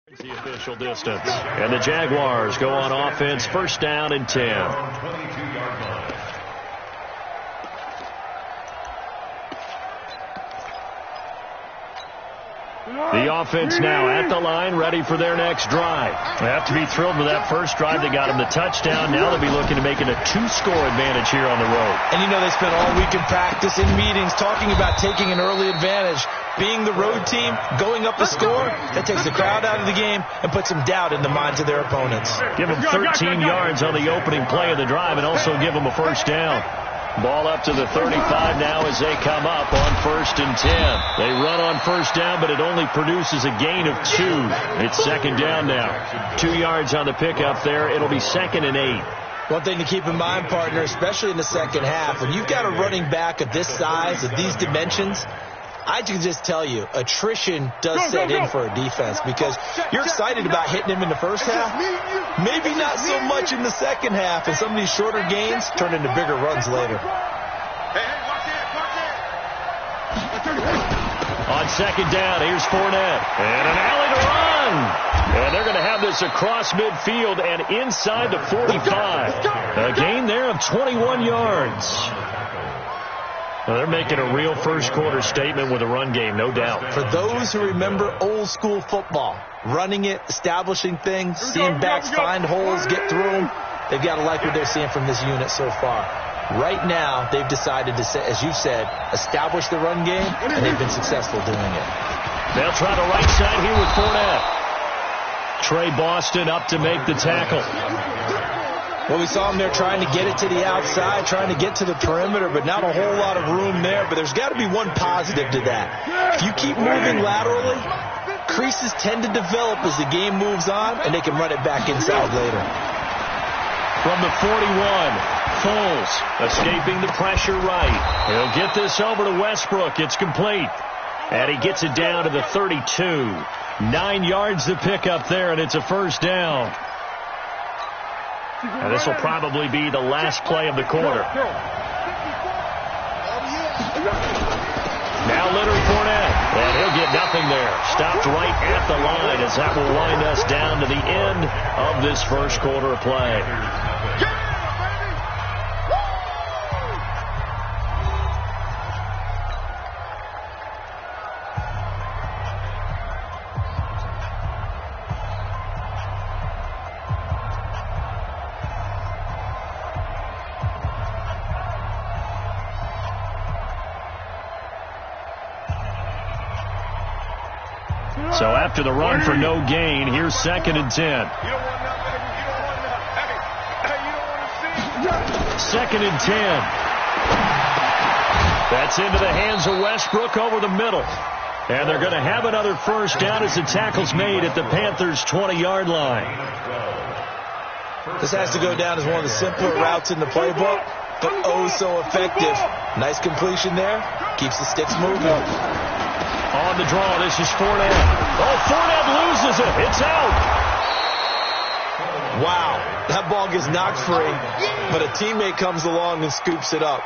The official distance. And the Jaguars go on offense, first down and 10. The offense now at the line, ready for their next drive. They have to be thrilled with that first drive. They got them the touchdown. Now they'll be looking to make it a 2-score advantage here on the road. And you know they spent all week in practice, in meetings, talking about taking an early advantage. Being the road team, going up a score, that takes the crowd out of the game and puts some doubt in the minds of their opponents. Give them 13 yards on the opening play of the drive and also give them a first down. Ball up to the 35 now as they come up on first and 10. They run on first down, but it only produces a gain of 2. It's second down now. 2 yards on the pickup there. It'll be second and 8. One thing to keep in mind, partner, especially in the second half, when you've got a running back of this size, of these dimensions, I can just tell you, attrition does set in for a defense because you're excited about hitting him in the first half. Maybe not so much in the second half, and some of these shorter gains turn into bigger runs later. On second down, here's Fournette. And an alley to run. And they're going to have this across midfield and inside the 45. A gain there of 21 yards. Now they're making a real first-quarter statement with a run game, no doubt. For those who remember old-school football, running it, establishing things, seeing backs find holes, get through them, they've got to like what they're seeing from this unit so far. Right now, they've decided to, as you said, establish the run game, and they've been successful doing it. They'll try the right side here with Fournette. Trey Boston up to make the tackle. Well, we saw him there trying to get it to the outside, trying to get to the perimeter, but not a whole lot of room there. But there's got to be one positive to that. If you keep moving laterally, creases tend to develop as the game moves on, and they can run it back inside later. From the 41, Foles escaping the pressure right. He'll get this over to Westbrook. It's complete. And he gets it down to the 32. 9 yards to pick up there, and it's a first down. And this will probably be the last play of the quarter. Now Leonard Fournette. And he'll get nothing there. Stopped right at the line as that will wind us down to the end of this first quarter of play. So after the run for no gain, here's second and 10. Second and 10. That's into the hands of Westbrook over the middle. And they're going to have another first down as the tackle's made at the Panthers' 20-yard line. This has to go down as one of the simpler routes in the playbook, but oh so effective. Nice completion there. Keeps the sticks moving. On the draw, this is Fournette. Oh, Fournette loses it. It's out. Wow, that ball gets knocked free, but a teammate comes along and scoops it up.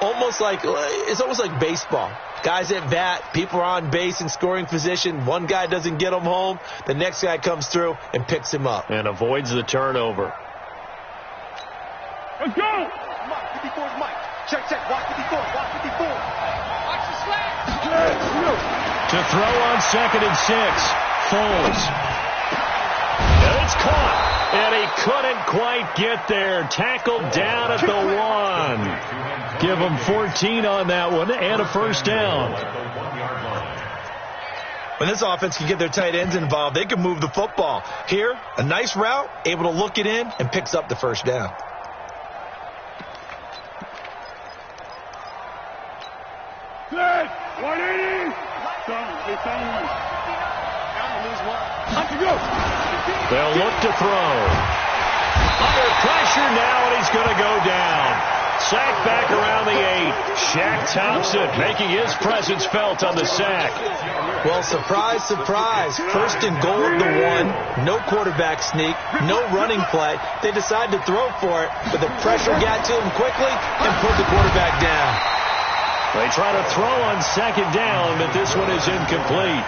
It's almost like baseball. Guys at bat, people are on base in scoring position. One guy doesn't get him home. The next guy comes through and picks him up. And avoids the turnover. Let's go. Mike, 54 is Mike. Check. Watch 54. Watch 54. Watch the slash. To throw on second and 6. Foles. And it's caught. And he couldn't quite get there. Tackled down at the 1. Give him 14 on that one and a first down. When this offense can get their tight ends involved, they can move the football. Here, a nice route, able to look it in, and picks up the first down. Good. 180. They'll look to throw. Under pressure now, and he's going to go down. Sack back around the 8. Shaq Thompson making his presence felt on the sack. Well, surprise, surprise. First and goal at the 1. No quarterback sneak. No running play. They decide to throw for it, but the pressure got to him quickly and put the quarterback down. They try to throw on second down, but this one is incomplete.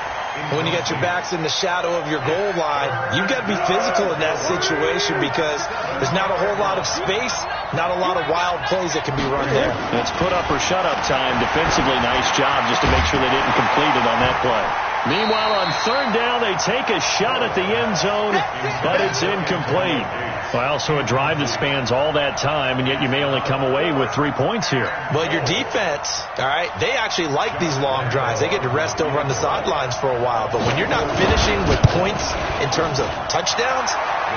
When you got your backs in the shadow of your goal line, you've got to be physical in that situation because there's not a whole lot of space, not a lot of wild plays that can be run there. It's put up or shut up time. Defensively, nice job just to make sure they didn't complete it on that play. Meanwhile, on third down, they take a shot at the end zone, but it's incomplete. Well, so a drive that spans all that time, and yet you may only come away with 3 points here. Well, your defense, all right, they actually like these long drives. They get to rest over on the sidelines for a while. But when you're not finishing with points in terms of touchdowns,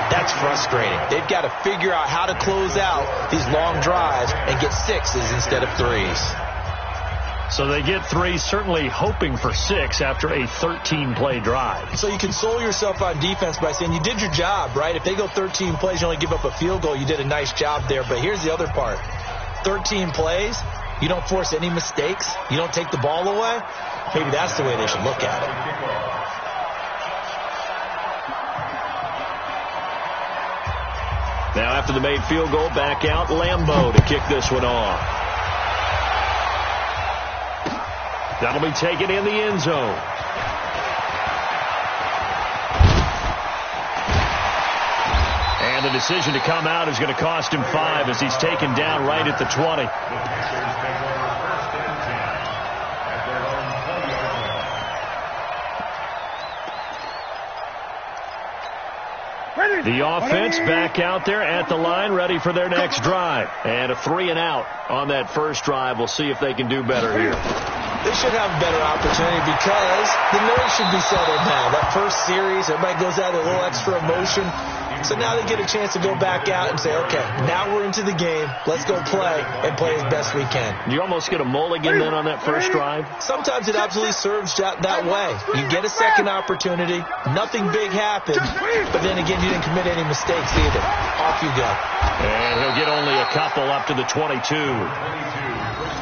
that's frustrating. They've got to figure out how to close out these long drives and get 6s instead of 3s. So they get 3, certainly hoping for 6 after a 13-play drive. So you console yourself on defense by saying you did your job, right? If they go 13 plays, you only give up a field goal, you did a nice job there. But here's the other part. 13 plays, you don't force any mistakes, you don't take the ball away. Maybe that's the way they should look at it. Now after the made field goal, back out Lambeau to kick this one off. That'll be taken in the end zone. And the decision to come out is going to cost him 5 as he's taken down right at the 20. The offense back out there at the line, ready for their next drive. And a 3 and out on that first drive. We'll see if they can do better here. They should have a better opportunity because the nerves should be settled now. That first series, everybody goes out with a little extra emotion. So now they get a chance to go back out and say, okay, now we're into the game. Let's go play and play as best we can. You almost get a mulligan then on that first drive? Sometimes it absolutely serves that way. You get a second opportunity. Nothing big happened. But then again, you didn't commit any mistakes either. Off you go. And he'll get only a couple up to the 22.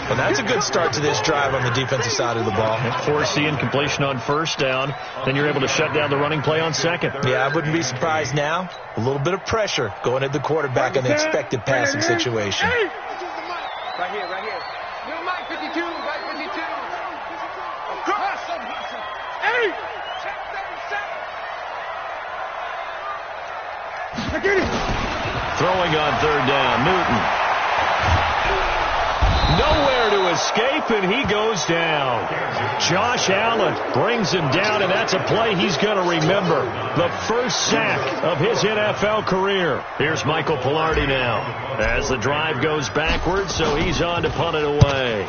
Well, that's a good start to this drive on the defensive side of the ball. Force the incompletion on first down. Then you're able to shut down the running play on second. Yeah, I wouldn't be surprised now. A little bit of pressure going at the quarterback in the expected passing situation. Right here, right here. Little Mike 52, right 52. Across him. 8. Check 37. Throwing on third down, Newton. Nowhere to escape, and he goes down. Josh Allen brings him down, and that's a play he's going to remember. The first sack of his NFL career. Here's Michael Pilardi now as the drive goes backwards, so he's on to punt it away.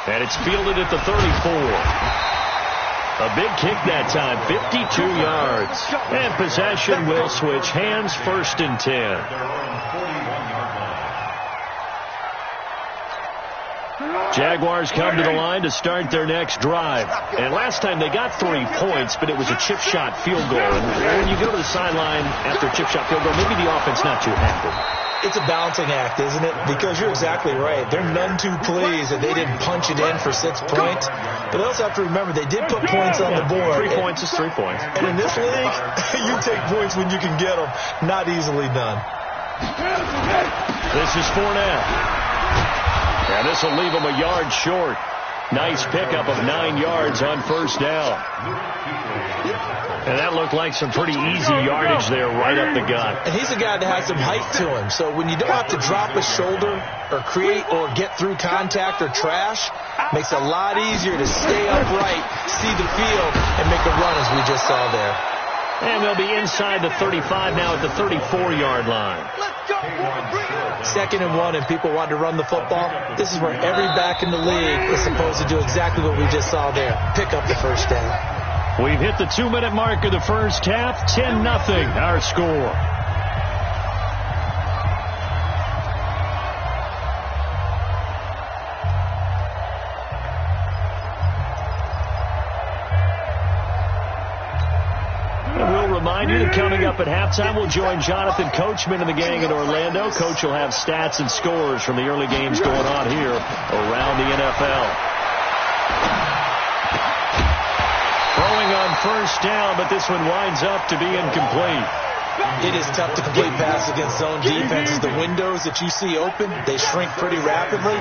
And it's fielded at the 34. A big kick that time, 52 yards. And possession will switch hands, 1st and 10. Jaguars come to the line to start their next drive. And last time they got 3 points, but it was a chip shot field goal. And when you go to the sideline after a chip shot field goal, maybe the offense not too happy. It's a balancing act, isn't it? Because you're exactly right. They're none too pleased that they didn't punch it in for 6 points. But they also have to remember they did put points on the board. 3 points is 3 points. And in this league, you take points when you can get them. Not easily done. This is Fournette. And this will leave him a yard short. Nice pickup of 9 yards on first down. And that looked like some pretty easy yardage there right up the gut. And he's a guy that has some height to him. So when you don't have to drop a shoulder or create or get through contact or trash, makes it a lot easier to stay upright, see the field, and make a run as we just saw there. And they'll be inside the 35 now at the 34-yard line. 2nd and 1, and people want to run the football. This is where every back in the league is supposed to do exactly what we just saw there. Pick up the first down. We've hit the 2-minute mark of the first half. 10-0 our score. And we'll remind you that coming up at halftime, we'll join Jonathan Coachman and the gang in Orlando. Coach will have stats and scores from the early games going on here around the NFL. Throwing on first down, but this one winds up to be incomplete. It is tough to complete passes against zone defenses. The windows that you see open, they shrink pretty rapidly.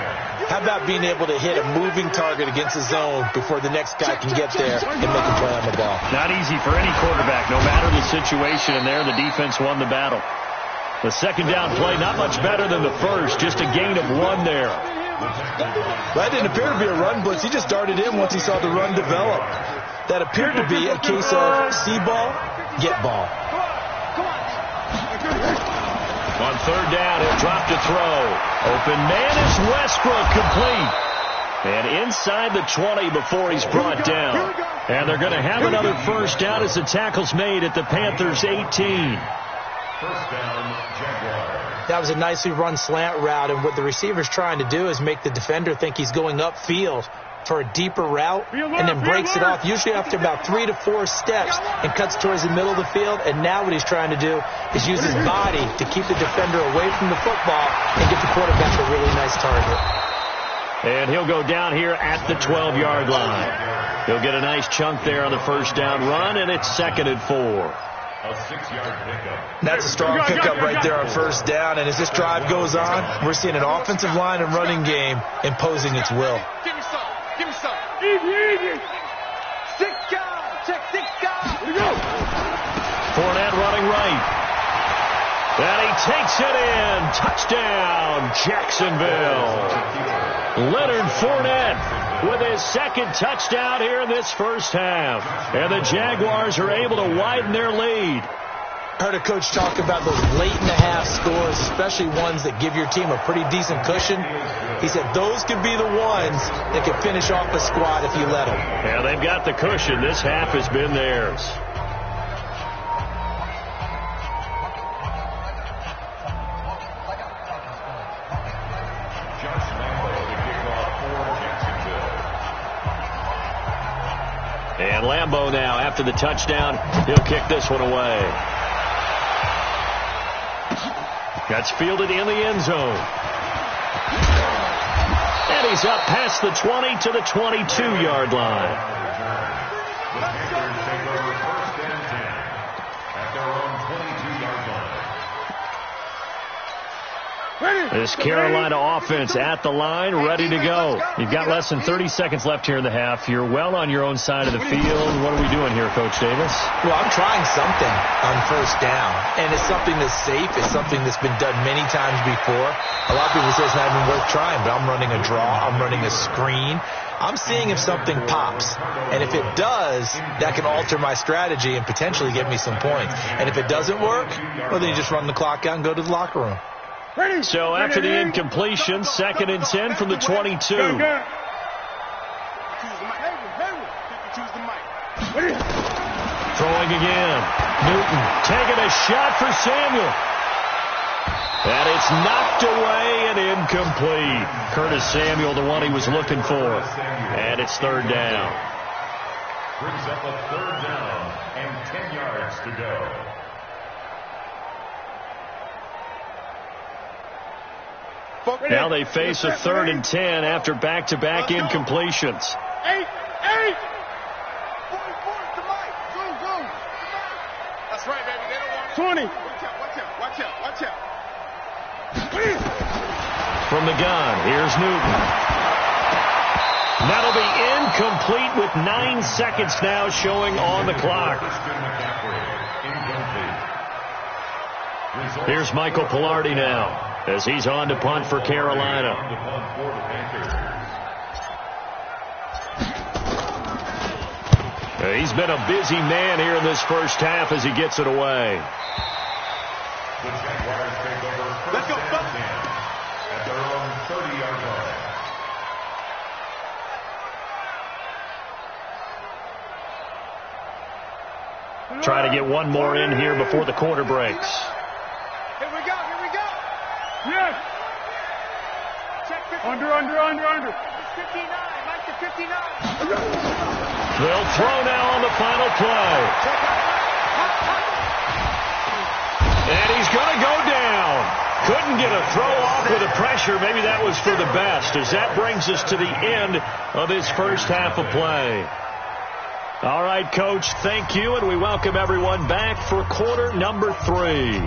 How about being able to hit a moving target against the zone before the next guy can get there and make a play on the ball? Not easy for any quarterback, no matter the situation, and there the defense won the battle. The second down play, not much better than the first, just a gain of 1 there. That didn't appear to be a run blitz. He just darted in once he saw the run develop. That appeared to be a case of see ball, get ball. On third down, he'll drop to throw. Open man is Westbrook, complete. And inside the 20 before he's brought down. And they're going to have another first down as the tackle's made at the Panthers' 18. First down, Jaguars. That was a nicely run slant route, and what the receiver's trying to do is make the defender think he's going upfield for a deeper route, and then breaks it off, usually after about 3 to 4 steps, and cuts towards the middle of the field. And now what he's trying to do is use his body to keep the defender away from the football and get the quarterback a really nice target. And he'll go down here at the 12-yard line. He'll get a nice chunk there on the first down run, and it's 2nd and 4. A 6-yard pickup. That's a strong pickup right there on first down. And as this drive goes on, we're seeing an offensive line and running game imposing its will. Give me some. Give me some. Easy. 6 guys. Check 6 guys. Here we go. Fournette running right. And he takes it in. Touchdown, Jacksonville. Leonard Fournette with his 2nd touchdown here in this first half. And the Jaguars are able to widen their lead. Heard a coach talk about those late-in-the-half scores, especially ones that give your team a pretty decent cushion. He said those could be the ones that could finish off a squad if you let them. Yeah, they've got the cushion. This half has been theirs. And Lambeau now, after the touchdown, he'll kick this one away. That's fielded in the end zone. And he's up past the 20 to the 22-yard line. The Panthers take over 1st and 10 at their own 22-yard line. This Carolina offense at the line, ready to go. You've got less than 30 seconds left here in the half. You're well on your own side of the field. What are we doing here, Coach Davis? Well, I'm trying something on first down, and it's something that's safe. It's something that's been done many times before. A lot of people say it's not even worth trying, but I'm running a draw. I'm running a screen. I'm seeing if something pops, and if it does, that can alter my strategy and potentially get me some points. And if it doesn't work, well, then you just run the clock out and go to the locker room. So after the incompletion, 2nd and 10 from the 22. Throwing again. Newton taking a shot for Samuel. And it's knocked away and incomplete. Curtis Samuel, the one he was looking for. And it's 3rd down. Brings up a 3rd down and 10 yards to go. Now they face a 3rd and 10 after back-to-back incompletions. 8. That's right, baby. They don't want 20. Watch out. From the gun, here's Newton. That'll be incomplete with 9 seconds now showing on the clock. Here's Michael Pilardi now, as he's on to punt for Carolina. He's been a busy man here in this first half as he gets it away. The Jaguars take over 1st and 10 at their own 30-yard line. Try to get one more in here before the quarter breaks. Here we go. Yes. Check 50. Under. 59. Mike to 59. They'll throw now on the final play. And he's going to go down. Couldn't get a throw off with the pressure. Maybe that was for the best, as that brings us to the end of this first half of play. All right, Coach, thank you, and we welcome everyone back for quarter number 3.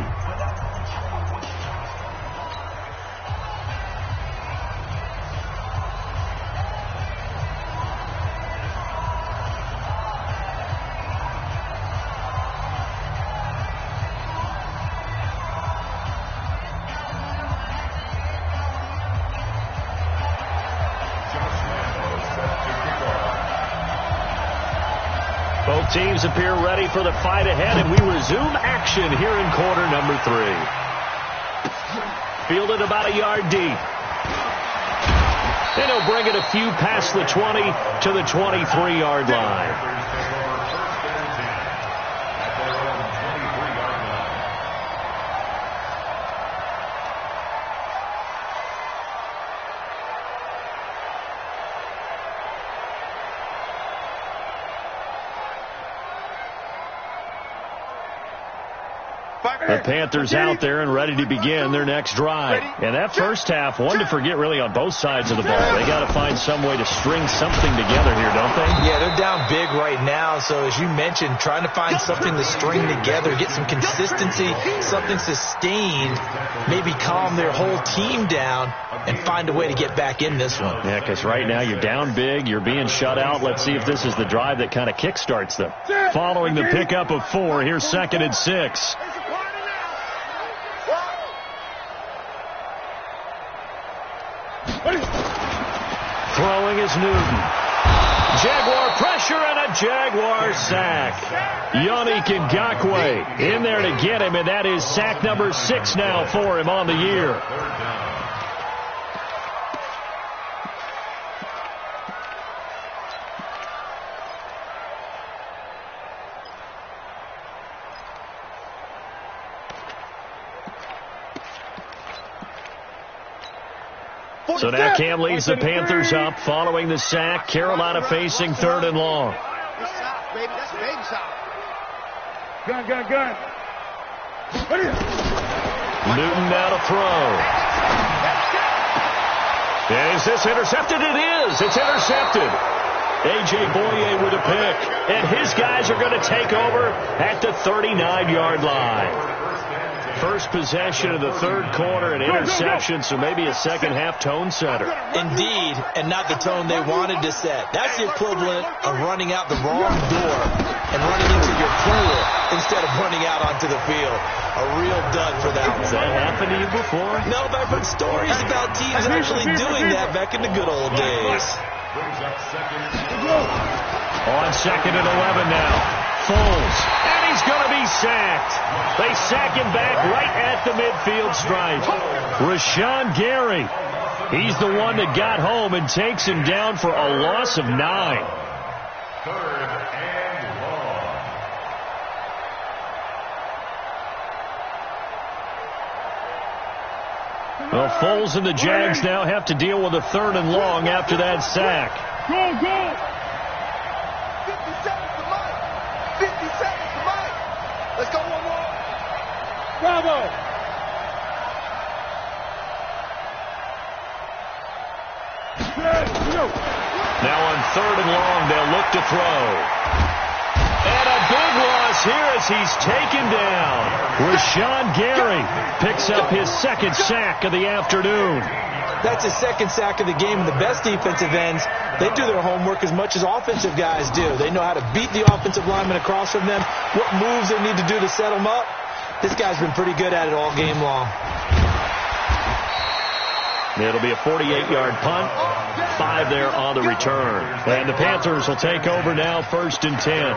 Both teams appear ready for the fight ahead, and we resume action here in quarter number 3. Fielded about a yard deep. And he'll bring it a few past the 20 to the 23-yard line. The Panthers out there and ready to begin their next drive. And that first half, one to forget really on both sides of the ball. They got to find some way to string something together here, don't they? Yeah, they're down big right now. So as you mentioned, trying to find something to string together, get some consistency, something sustained, maybe calm their whole team down and find a way to get back in this one. Yeah, because right now you're down big, you're being shut out. Let's see if this is the drive that kind of kickstarts them. Following the pickup of 4, here's 2nd and 6. Throwing is Newton. Jaguar pressure and a Jaguar sack. Yannick Ngakoue in there to get him, and that is sack number 6 now for him on the year. So now Cam leads the Panthers up following the sack. Carolina facing 3rd and long. Gun. Newton now to throw. And is this intercepted? It is. It's intercepted. A.J. Boye with a pick. And his guys are going to take over at the 39-yard line. First possession of the 3rd quarter, an interception, so maybe a second-half tone setter. Indeed, and not the tone they wanted to set. That's the equivalent of running out the wrong door and running into your pool instead of running out onto the field. A real dud for that one. Has that happened to you before? No, but I've heard stories about teams actually doing that back in the good old days. On 2nd and 11 now. Foles, and he's going to be sacked. They sack him back right at the midfield stripe. Rashawn Gary, he's the one that got home and takes him down for a loss of 9. 3rd and long. Well, Foles and the Jags now have to deal with a 3rd and long after that sack. Go! 50 seconds to Mike. Let's go one more. Bravo. Now on 3rd and long, they'll look to throw. And a big loss here as he's taken down. Rashawn Gary picks up his 2nd sack of the afternoon. That's his 2nd sack of the game. And the best defensive ends, they do their homework as much as offensive guys do. They know how to beat the offensive lineman across from them, what moves they need to do to set them up. This guy's been pretty good at it all game long. It'll be a 48-yard punt, 5 there on the return. And the Panthers will take over now, 1st and 10.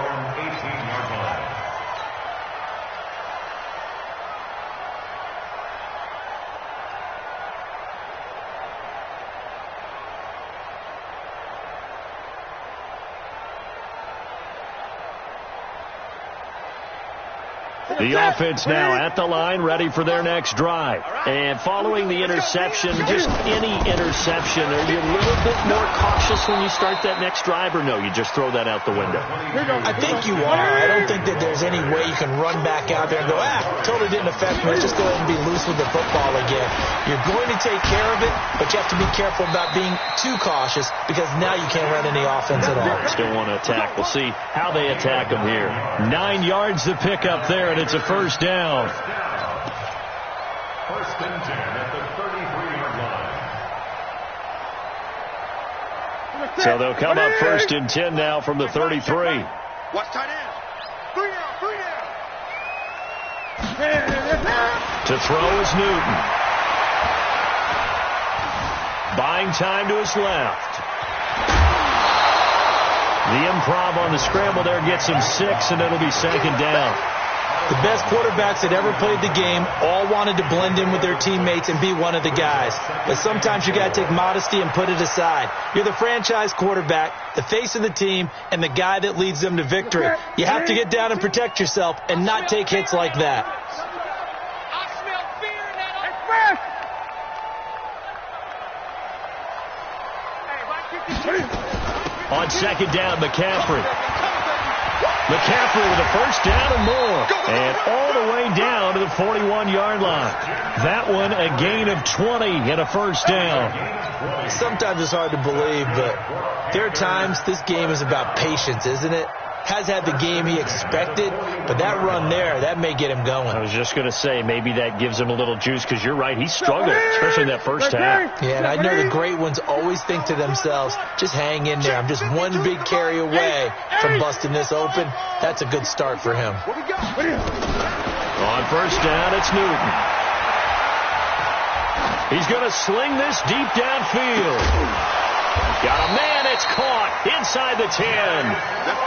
The offense now at the line, ready for their next drive. And following the interception, just any interception, are you a little bit more cautious when you start that next drive, or no, you just throw that out the window? I think you are. I don't think that there's any way you can run back out there and go, totally didn't affect me. Let's just go ahead and be loose with the football again. You're going to take care of it, but you have to be careful about being too cautious because now you can't run any offense at all. Still want to attack. We'll see how they attack them here. 9 yards to pick up there, and it's a first down. First and 10 at the 33-yard line. So they'll come up first and 10 now from the 33. Watch tight end. 3 down. To throw is Newton. Buying time to his left. The improv on the scramble there gets him 6, and it'll be second down. The best quarterbacks that ever played the game all wanted to blend in with their teammates and be one of the guys. But sometimes you got to take modesty and put it aside. You're the franchise quarterback, the face of the team, and the guy that leads them to victory. You have to get down and protect yourself and not take hits like that. On second down, McCaffrey. McCaffrey with a first down and more. And all the way down to the 41-yard line. That one a gain of 20 and a first down. Sometimes it's hard to believe, but there are times this game is about patience, isn't it? Has had the game he expected, but that run there, that may get him going. I was just going to say, maybe that gives him a little juice, because you're right, he struggled, especially in that first half. Yeah, and I know the great ones always think to themselves, just hang in there. I'm just one big carry away from busting this open. That's a good start for him. On first down, it's Newton. He's going to sling this deep downfield. Got a man, it's caught inside the 10.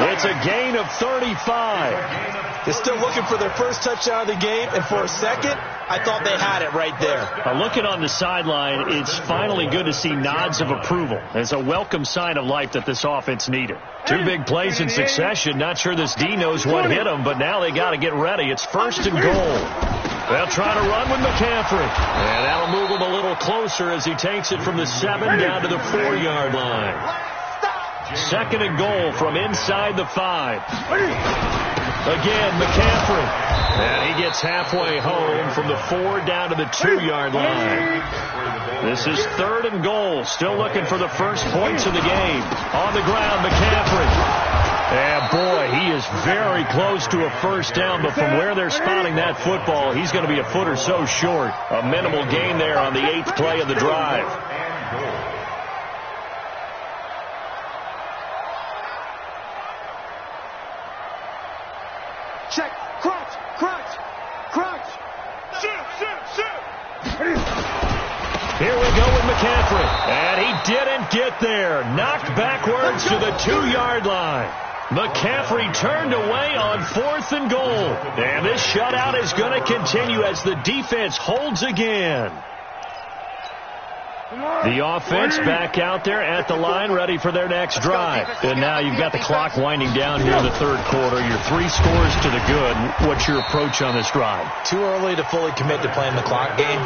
It's a gain of 35. They're still looking for their first touchdown of the game, and for a second, I thought they had it right there. Looking on the sideline, it's finally good to see nods of approval. It's a welcome sign of life that this offense needed. 2 big plays in succession. Not sure this D knows what hit them, but now they got to get ready. It's first and goal. They'll try to run with McCaffrey. And that'll move him a little closer as he takes it from the 7 down to the 4-yard line. Second and goal from inside the 5. Again, McCaffrey. And he gets halfway home from the 4 down to the 2-yard line. This is third and goal. Still looking for the first points of the game. On the ground, McCaffrey. And boy, he is very close to a first down, but from where they're spotting that football, he's going to be a foot or so short. A minimal gain there on the 8th play of the drive. Check. Crunch. Crunch. Crunch. Shoot. Here we go with McCaffrey. And he didn't get there. Knocked backwards to the 2-yard line. McCaffrey turned away on 4th and goal. And this shutout is going to continue as the defense holds again. The offense back out there at the line, ready for their next drive. And now you've got the clock winding down here in the third quarter. You're 3 scores to the good. What's your approach on this drive? Too early to fully commit to playing the clock game.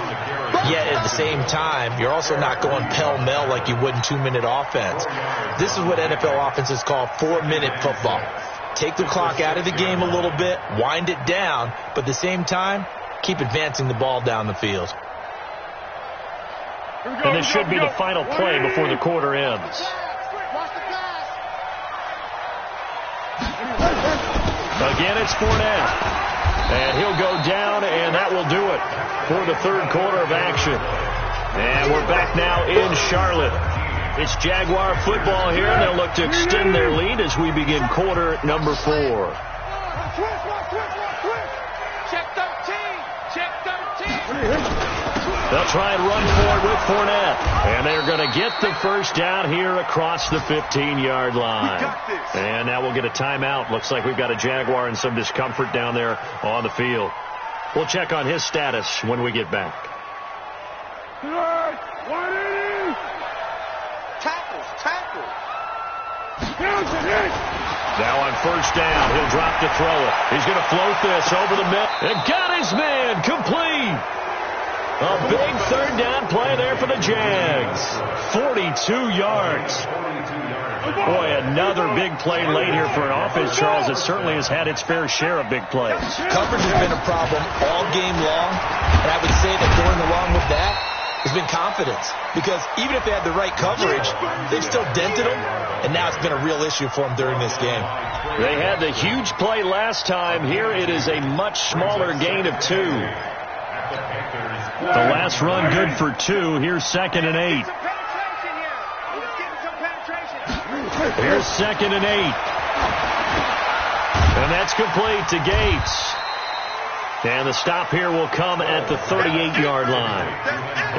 Yet at the same time, you're also not going pell-mell like you would in 2-minute offense. This is what NFL offenses call 4-minute football. Take the clock out of the game a little bit, wind it down, but at the same time, keep advancing the ball down the field. And this should be the final play before the quarter ends. Again, it's Fournette. And he'll go down, and that will do it for the third quarter of action. And we're back now in Charlotte. It's Jaguar football here, and they'll look to extend their lead as we begin quarter number 4. Check 13. Check 13. They'll try and run for it with Fournette. And they're going to get the first down here across the 15-yard line. And now we'll get a timeout. Looks like we've got a Jaguar in some discomfort down there on the field. We'll check on his status when we get back. Tackles. Now on first down, he'll drop to throw it. He's going to float this over the middle. And got his man complete. A big third down play there for the Jags. 42 yards. Boy, another big play late here for an offense, Charles, that certainly has had its fair share of big plays. Coverage has been a problem all game long, and I would say that going along with that has been confidence. Because even if they had the right coverage, they've still dented them, and now it's been a real issue for them during this game. They had the huge play last time. Here it is a much smaller gain of 2. The last run good for 2. Here's 2nd and 8. Here's 2nd and 8. And that's complete to Gates. And the stop here will come at the 38-yard line.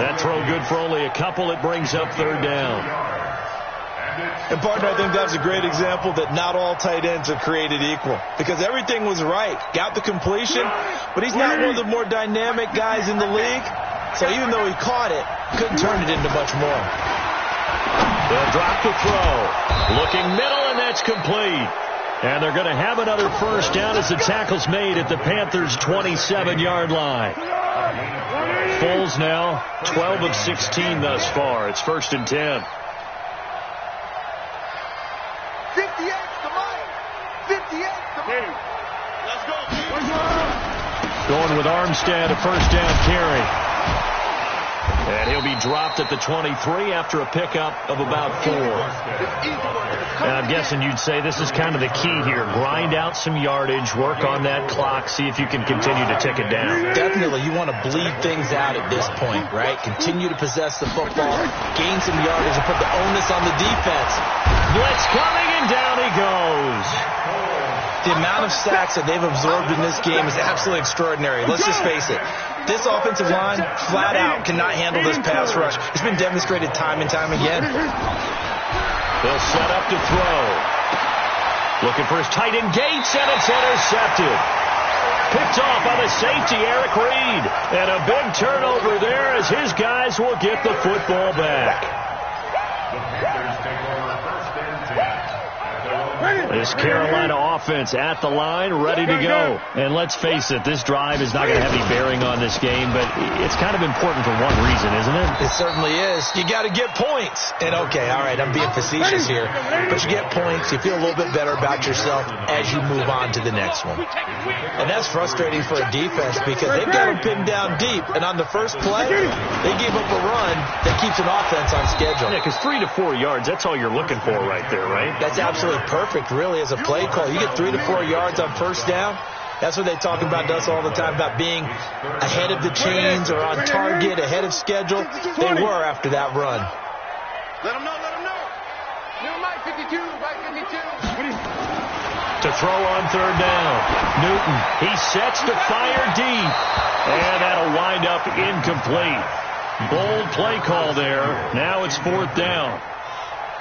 That throw good for only a couple. It brings up third down. And, partner, I think that's a great example that not all tight ends are created equal. Because everything was right. Got the completion, but he's not one of the more dynamic guys in the league. So even though he caught it, couldn't turn it into much more. They'll drop the throw. Looking middle, and that's complete. And they're going to have another first down as the tackle's made at the Panthers' 27-yard line. Foles now 12 of 16 thus far. It's 1st and 10. 58 to Mike. 58 to Mike. Let's go. Going with Armstead, a first down carry. And he'll be dropped at the 23 after a pickup of about 4. And I'm guessing you'd say this is kind of the key here. Grind out some yardage, work on that clock, see if you can continue to tick it down. Definitely. You want to bleed things out at this point, right? Continue to possess the football, gain some yardage, and put the onus on the defense. Blitz coming, and down he goes. The amount of sacks that they've absorbed in this game is absolutely extraordinary. Let's just face it. This offensive line, flat out, cannot handle this pass rush. It's been demonstrated time and time again. They'll set up to throw. Looking for his tight end Gates, and it's intercepted. Picked off by the safety, Eric Reed. And a big turnover there as his guys will get the football back. This Carolina offense at the line, ready to go. And let's face it, this drive is not going to have any bearing on this game, but it's kind of important for one reason, isn't it? It certainly is. You got to get points. And, okay, all right, I'm being facetious here. But you get points, you feel a little bit better about yourself as you move on to the next one. And that's frustrating for a defense because they've got them pinned down deep. And on the first play, they gave up a run that keeps an offense on schedule. Yeah, because 3 to 4 yards, that's all you're looking for right there, right? That's absolutely perfect, really, as a play call. You get 3 to 4 yards on first down. That's what they talk about us all the time, about being ahead of the chains or on target, ahead of schedule. They were after that run. Let them know, let them know. New Mike 52, Mike 52. To throw on third down. Newton, he sets to fire deep. And that'll wind up incomplete. Bold play call there. Now it's 4th down.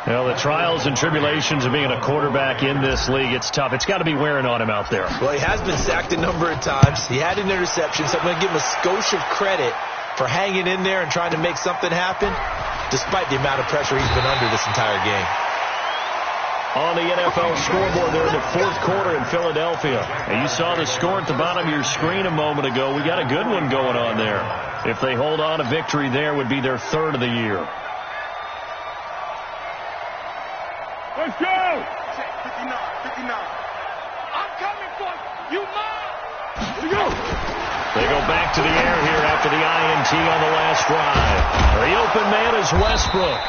Well, the trials and tribulations of being a quarterback in this league, it's tough. It's got to be wearing on him out there. Well, he has been sacked a number of times. He had an interception, so I'm going to give him a skosh of credit for hanging in there and trying to make something happen, despite the amount of pressure he's been under this entire game. On the NFL scoreboard there in the 4th quarter in Philadelphia. And you saw the score at the bottom of your screen a moment ago. We got a good one going on there. If they hold on, a victory there would be their 3rd of the year. Let's go! 59, 59. I'm coming for you, mom! Here we go! They go back to the air here after the INT on the last drive. The open man is Westbrook.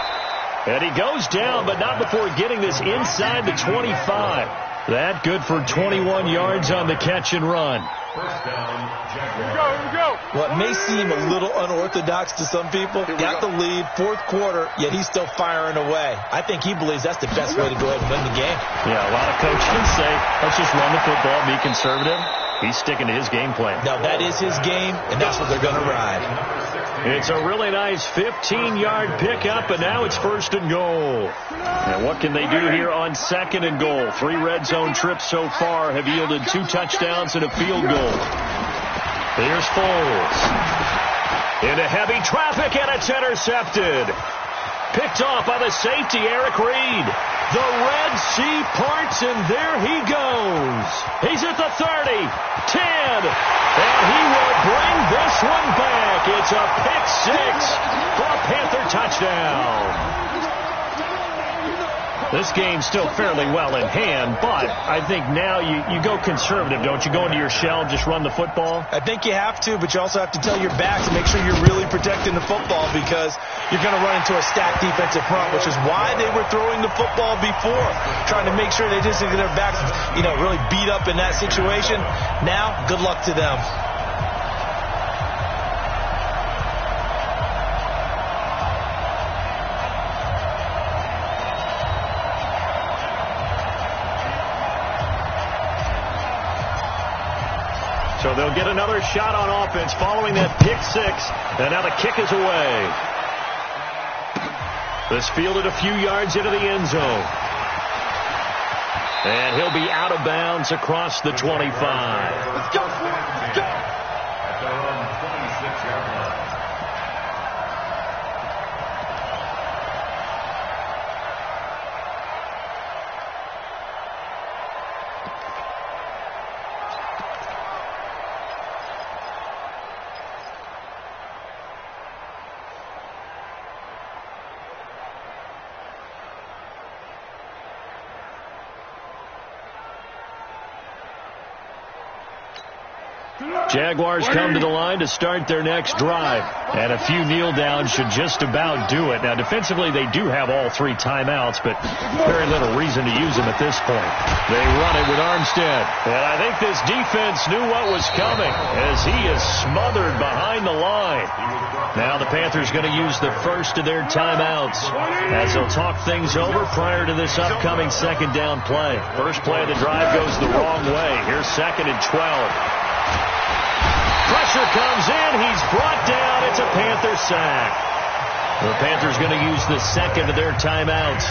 And he goes down, but not before getting this inside the 25. That good for 21 yards on the catch and run. First down, Here we go! Well, it may seem a little unorthodox to some people. Got the lead, 4th quarter, yet he's still firing away. I think he believes that's the best way to go ahead and win the game. Yeah, a lot of coaches say, let's just run the football, be conservative. He's sticking to his game plan. Now, that is his game, and that's what they're going to ride. It's a really nice 15-yard pickup, and now it's 1st and goal. And what can they do here on 2nd and goal? 3 red zone trips so far have yielded 2 touchdowns and a field goal. Here's Foles. Into heavy traffic, and it's intercepted. Picked off by the safety, Eric Reed. The Red Sea parts, and there he goes. He's at the 30, 10, and he will bring this one back. It's a pick six for a Panther touchdown. This game's still fairly well in hand, but I think now you go conservative, don't you? Go into your shell and just run the football? I think you have to, but you also have to tell your backs to make sure you're really protecting the football because you're going to run into a stacked defensive front, which is why they were throwing the football before, trying to make sure they just didn't get their backs, really beat up in that situation. Now, good luck to them. So they'll get another shot on offense following that pick six. And now the kick is away. This fielded a few yards into the end zone. And he'll be out of bounds across the 25. Let's go. Let's go. At their own 26-yard line. Jaguars come to the line to start their next drive. And a few kneel downs should just about do it. Now, defensively, they do have all three timeouts, but very little reason to use them at this point. They run it with Armstead. And I think this defense knew what was coming as he is smothered behind the line. Now the Panthers going to use the first of their timeouts as they'll talk things over prior to this upcoming second down play. First play of the drive goes the wrong way. Here's 2nd and 12. Pressure comes in. He's brought down. It's a Panther sack. The Panthers going to use the second of their timeouts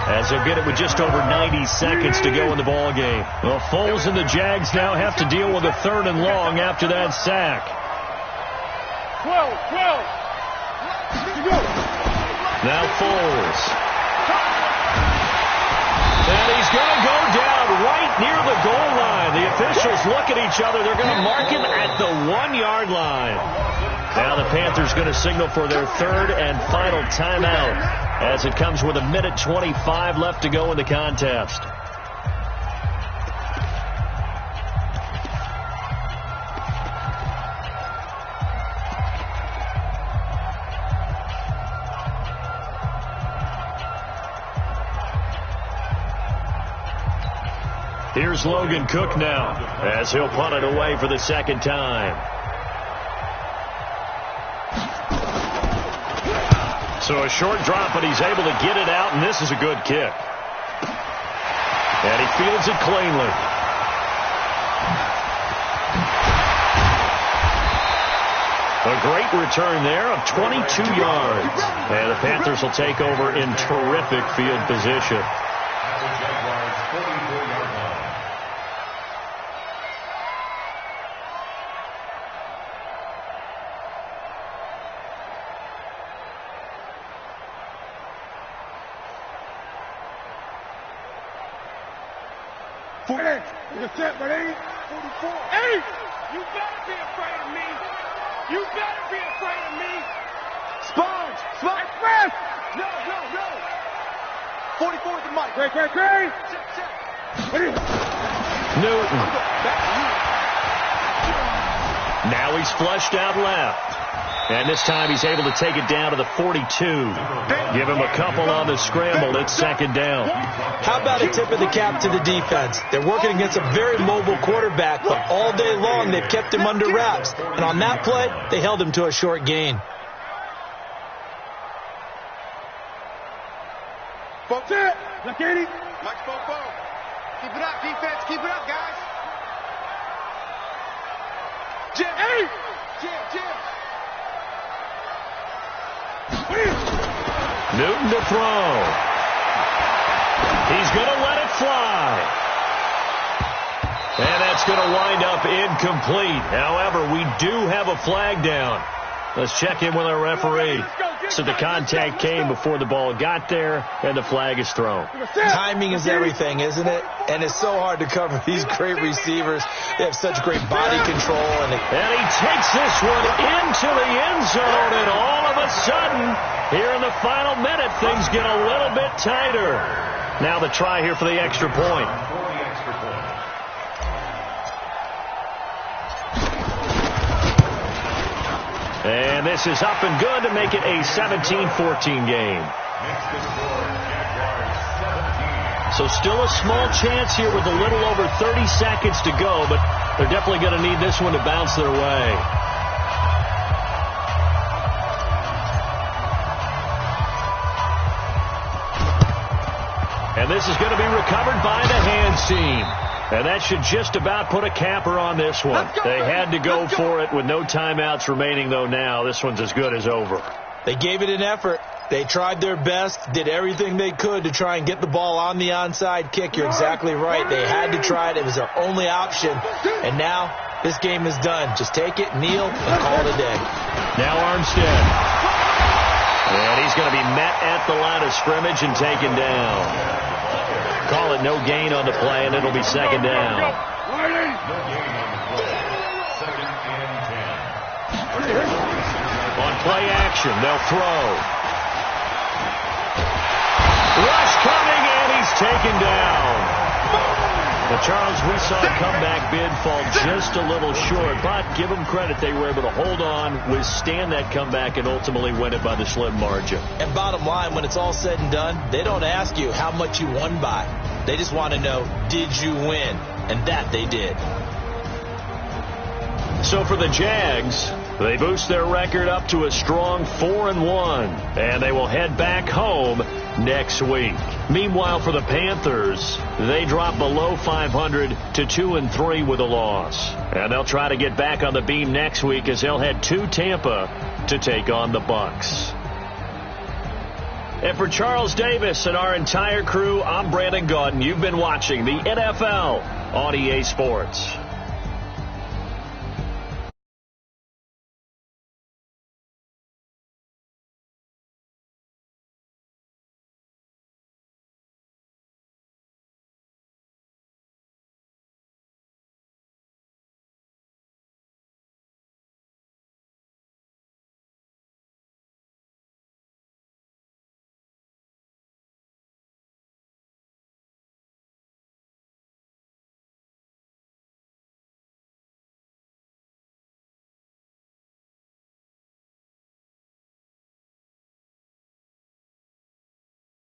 as they'll get it with just over 90 seconds to go in the ball game. Well, Foles and the Jags now have to deal with a 3rd and long after that sack. 12. Now Foles. And he's going to go down right near the goal line. The officials look at each other. They're going to mark him at the 1-yard line. Now the Panthers going to signal for their 3rd and final timeout as it comes with 1:25 left to go in the contest. Here's Logan Cook now as he'll punt it away for the second time. So a short drop, but he's able to get it out, and this is a good kick. And he fields it cleanly. A great return there of 22 yards. And the Panthers will take over in terrific field position. Set, ready? 44. Hey! You better be afraid of me. You better be afraid of me. Sponge! Express! No. 44 is the mic. Great. Check. Ready? Newton. Now he's flushed out left. And this time he's able to take it down to the 42. Give him a couple on the scramble. It's 2nd down. How about a tip of the cap to the defense? They're working against a very mobile quarterback, but all day long they've kept him under wraps. And on that play, they held him to a short gain. Folks it. Look at it. Mike Popo. Keep it up, defense. Keep it up, guys. Jim. Hey! Jim. Newton to throw. He's going to let it fly. And that's going to wind up incomplete. However, we do have a flag down. Let's check in with our referee. So the contact came before the ball got there, and the flag is thrown. Timing is everything, isn't it? And it's so hard to cover these great receivers. They have such great body control. And he takes this one into the end zone, and all of a sudden, here in the final minute, things get a little bit tighter. Now the try here for the extra point. And this is up and good to make it a 17-14 game. So still a small chance here with a little over 30 seconds to go, but they're definitely going to need this one to bounce their way. And this is going to be recovered by the hands team. And that should just about put a capper on this one. They had to go for it with no timeouts remaining, though now. This one's as good as over. They gave it an effort. They tried their best, did everything they could to try and get the ball on the onside kick. You're exactly right. They had to try it. It was their only option. And now this game is done. Just take it, kneel, and call it a day. Now Armstead. And he's going to be met at the line of scrimmage and taken down. Call it no gain on the play, and it'll be second down. No gain on the play. Second and 10. On play action, they'll throw. Rush coming, and he's taken down. But, Charles, we saw a comeback bid fall just a little short, but give them credit. They were able to hold on, withstand that comeback, and ultimately win it by the slim margin. And bottom line, when it's all said and done, they don't ask you how much you won by. They just want to know, did you win? And that they did. So for the Jags, they boost their record up to a strong 4-1, and they will head back home next week. Meanwhile, for the Panthers, they drop below 500 to 2-3 with a loss. And they'll try to get back on the beam next week as they'll head to Tampa to take on the Bucs. And for Charles Davis and our entire crew, I'm Brandon Gaudin. You've been watching the NFL on EA Sports.